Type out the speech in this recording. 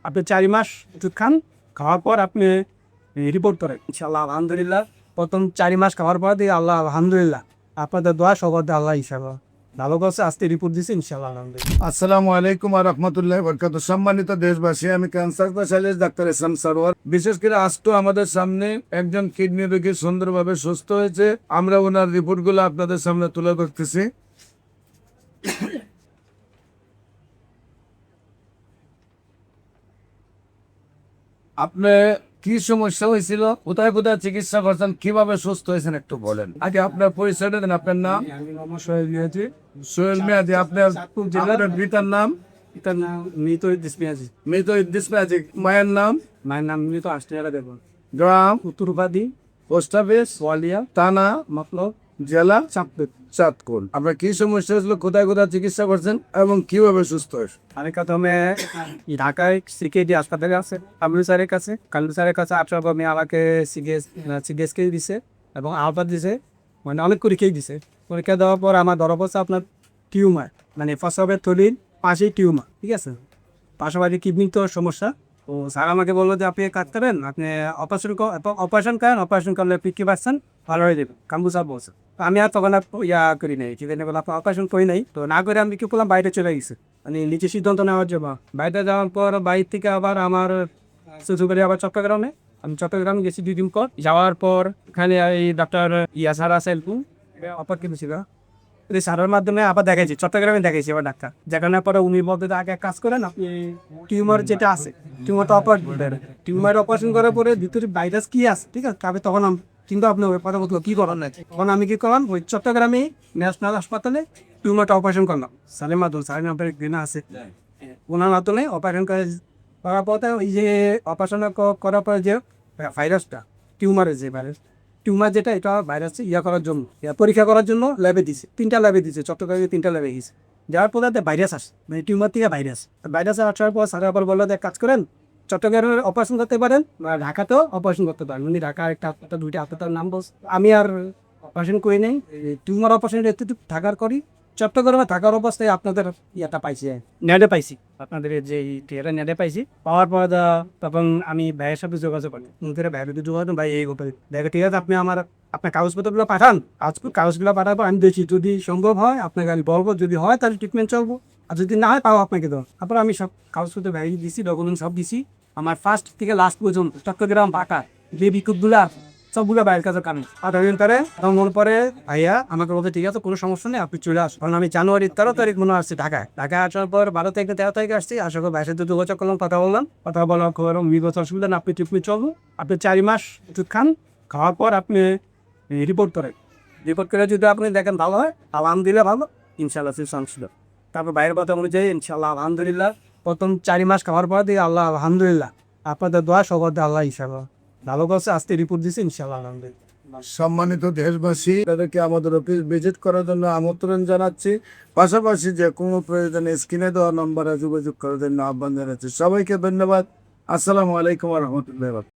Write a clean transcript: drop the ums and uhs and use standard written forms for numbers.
আপনি 4 মাস ওষুধ খান, খাওয়ার পর আপনি রিপোর্ট করেন। ইনশাআল্লাহ আলহামদুলিল্লাহ প্রথম 4 মাস খাওয়ার পর দিয়ে আল্লাহ আলহামদুলিল্লাহ আপনাদের দোয়া সবার আল্লাহ ইনশাআল্লাহ ভালো করছে। আজকে রিপোর্ট দিচ্ছে ইনশাআল্লাহ আলহামদুলিল্লাহ। আসসালামু আলাইকুম ওয়া রাহমাতুল্লাহি ওয়া বারাকাতুহু। সম্মানিত দেশবাসী, আমি ক্যান্সার স্পেশালিস্ট ডাক্তার ইসলাম সরওয়ার। বিশেষ করে আজ তো আমাদের সামনে একজন কিডনি রোগী সুন্দরভাবে সুস্থ হয়েছে। আমরা ওনার রিপোর্টগুলো আপনাদের সামনে তুলে ধরতেছি। আপনি কি সমস্যা হয়েছিল, কোথায় কোথায় চিকিৎসা করছেন, কিভাবে সুস্থ হয়েছেন একটু বলেন। আগে আপনার পরিচয়টা দেন। আপনার নাম? আমি মোহাম্মদ সোহেল মিয়াজি। সোহেল মিয়াজি। আপনার আপনার পিতার নাম? পিতার নাম মৃত ইদ্রিস মিয়াজি। মৃত ইদ্রিস মিয়াজি। মায়ের নাম? মায়ের নাম মৃত আষ্টিয়ারা দেবন। গ্রাম? উত্তর উপাধি পোস্ট অফিস? ওয়ালিয়া থানা? মতলব জেলা? চাঁদপুর। চাঁদপুর। আপনার কি সমস্যা হয়েছিল, কোথায় কোথায় চিকিৎসা করছেন এবং কিভাবে সুস্থ হয়েছে? আমি প্রথমে ঢাকায় সিকেডি হাসপাতালে আছে কামরু স্যারের কাছে। কামরু স্যারের কাছে আসার পর আমাকে সিডিএসকে দিছে এবং আলফা দিছে, মানে অনেক পরীক্ষাই দিছে। পরীক্ষা দেওয়ার পর আমার ধরা পড়ছে আপনার টিউমার, মানে প্রস্রাবের থলির পাশেই টিউমার, ঠিক আছে। পাশাপাশি কিডনির তো সমস্যা। তো স্যার আমাকে বললো যে আপনি কাজ করেন, আপনি অপারেশন করেন, অপারেশন করলে 50% ভালো হয়ে যাবে, কামরু স্যার বলছে। তো আমি আর তখন আর করি নাই, ঠিক আছে, আপনার অপারেশন করি নাই। তো না করে আমি কি করলাম, বাইরে চলে গেছি, মানে নিজে সিদ্ধান্ত নেওয়ার জন্য। বাইরে যাওয়ার পর বাইরে থেকে আবার আমার শ্বশুরবাড়ি আবার চট্টগ্রামে। আমি চট্টগ্রামে গেছি 2 দিন পর। যাওয়ার পর এখানে এই ডাক্তার স্যার আছে অপার কিন্তু ছিল স্যারের মাধ্যমে আবার দেখাইছি, চট্টগ্রামে দেখাইছি আবার ডাক্তার। যেখানে পরে উনি বলতে আগে কাজ করেন, আপনি টিউমার যেটা আছে টিউমারটা অপারেশন করেন। টিউমার অপারেশন করার পরে ভিতরে ভাইরাস কি আছে, ঠিক আছে, তবে তখন কিন্তু আপনি ওই কথা বলতে কি করার নাই। তখন আমি কি করলাম, ওই চট্টগ্রামে ন্যাশনাল হাসপাতালে টিউমারটা অপারেশন করলাম। স্যারের মাধ্যমে, স্যারের নাম্বার দিন আছে, ওনার মাধ্যমে অপারেশন করার পরে ওই যে অপারেশন করার পরে যে ভাইরাসটা, টিউমারের যে ভাইরাস, টিউমার যেটা, এটা ভাইরাস করার জন্য পরীক্ষা করার জন্য ল্যাবে দিছে, 3টা ল্যাবে দিছে, চট্টগ্রামে 3টা ল্যাবে গেছে। যাওয়ার পরে ভাইরাস আসে, মানে টিউমার থেকে ভাইরাস আসার পর স্যার আবার বললো যে কাজ করেন, চট্টগ্রামে অপারেশন করতে পারেন বা ঢাকাতেও অপারেশন করতে পারেন। উনি ঢাকা একটা হাসপাতাল, 2টা হাসপাতাল নাম বলছে। আমি আর অপারেশন করি নাই, টিউমার অপারেশন এতটুকু থাকার করি। চট্টগ্রামে থাকার অবস্থায় আপনাদের পাইছি, নেটে পাইছি, আপনাদের যে থিয়েটার নেটে পাইছি। পাওয়ার পর তখন আমি ভাইয়ের সাথে যোগাযোগ করি, ভাইয়ের সাথে যোগাযোগ, ভাই এই ব্যাপারে দেখো, ঠিক আছে, আপনি আপনার কাগজপত্রগুলো পাঠান। কাগজগুলো পাঠাবো, আমি দেখি যদি সম্ভব হয় আপনাকে আমি বলবো, যদি হয় তাহলে ট্রিটমেন্ট চলবো, আর যদি না হয় তাও আপনাকে দেবো। তারপর আমি সব কাগজপত্র ভাই দিছি, ডকুমেন্ট সব দিছি। আমার ফার্স্ট থেকে লাস্ট পর্যন্ত চট্টগ্রাম ঢাকা যে বিক্ষোভগুলা সবগুলো বাইরের কাছে কানে দিন তারে তখন মনে পরে ভাইয়া আমাকে বলতে, ঠিক আছে কোনো সমস্যা নেই, আপনি চলে আসুন। কারণ আমি জানুয়ারির 13 তারিখ মনে আসছি ঢাকায় আসার পর 12 থেকে 13 তারিখে আসছি। আসার পর ভাইয়ের সাথে যোগাযোগ করলাম, কথা বললাম, কথা বলার খবর বিগত অসুবিধা না, আপনি ট্রিটমেন্ট চলবো, আপনি 4 মাস ওষুধ খান, খাওয়ার পর আপনি রিপোর্ট করেন। রিপোর্ট করে যদি আপনি দেখেন ভালো হয় আলহামদুলিল্লাহ, ভালো ইনশাল্লাহ ছিল। তারপর বাইরের কথা অনুযায়ী ইনশাল্লাহ আলহামদুলিল্লাহ প্রথম 4 মাস খাওয়ার পর দিয়ে আল্লাহ আলহামদুলিল্লাহ আপনাদের দোয়া সবার আল্লাহ ইনশাল্লাহ ভালো করছে। আজকে রিপোর্ট দিচ্ছে ইনশাল্লাহ আলহামদুলিল্লাহ। সম্মানিত দেশবাসী, তাদেরকে আমাদের অফিস ভিজিট করার জন্য আমন্ত্রণ জানাচ্ছি। পাশাপাশি যে কোনো প্রয়োজনে স্ক্রিনে দেওয়া নম্বরে যোগাযোগ করার জন্য আহ্বান জানাচ্ছি। সবাইকে ধন্যবাদ। আসসালামু আলাইকুম ওয়া রাহমাতুল্লাহি।